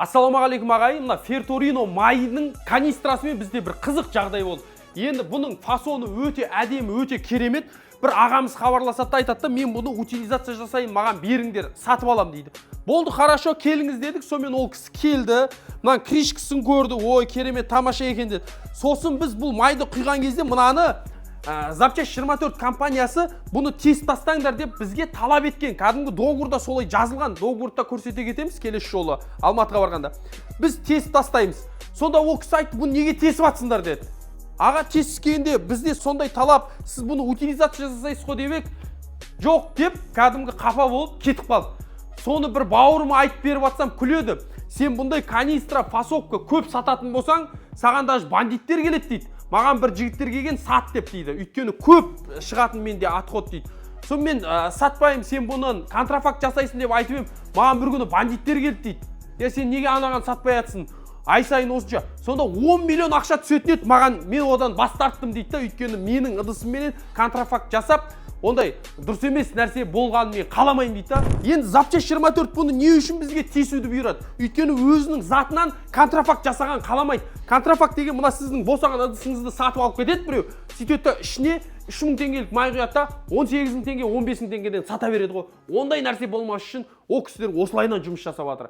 Ассалаумағалейкум ағайын, мына Ферторино майының канистрасымен бізде бір қызық жағдай болды. Енді бұның фасоны өте әдемі, өте керемет. Бір ағамыз хабарласады айтады, мен бұны утилизация жасайын, маған беріңдер, сатып алам дейді. Болды, хорошо, келіңіз дедік. Сонымен ол кісі келді, мына кришкасын көрді, ой, керемет, тамаша екен деді. Сосын біз бұл майды құйған кезде мынаны Запчасть 24 компаниясы бұны тест тастаңдар деп бізге талап еткен. Кәдімгі договорда солай жазылған. Договорда көрсете кетеміз келесі жолы Алматыға барғанда. Біз тест тастаймыз. Сонда ол кісі айтты, бұны неге тесіп атсыңдар деді. Аға, тесіскенде бізде сондай талап, сіз бұны утилизация жасайсыз ғой деп ек. Жоқ деп, кәдімгі қапа болып кетіп қалды. Соны бір бауырыма айтып беріп атсам күледі. Сен бұндай канистра, фасовка көп сататын болсаң, саған даже бандиттер келеді дейді. Маған бір жігіттер келген сат деп дейді. Өйткені көп шығатын менде отход дейді. Сонымен сатпайым, сен бұнын контрафакт жасайсың деп айтып ем. Маған бір күні бандиттер келді дейді. Сен неге анаған сатпай атсың? Ай сайын осынша. Сонда 10 миллион ақша түсетін еді. Маған мен одан бас тарттым дейді. Өйткені менің ыдысымменен контрафакт жасап, ондай дұрыс емес нәрсе болғанын мен қаламайын дейді. Енді Запчасть 24 бұны не үшін бізге тесуді бұйырады? Өйткені өзінің затынан контрафакт жасаған қаламайды. Контрафакт деген мына сіздің босаған ыдысыңызды сатып алып кетеді біреу. Сөйтеді ішіне 3000 теңгелік май құяды, 18000 теңге, 15000 теңгеден сата береді ғой. Ондай нәрсе болмас үшін ол кісілер осылайынан жұмыс жасап жатыр.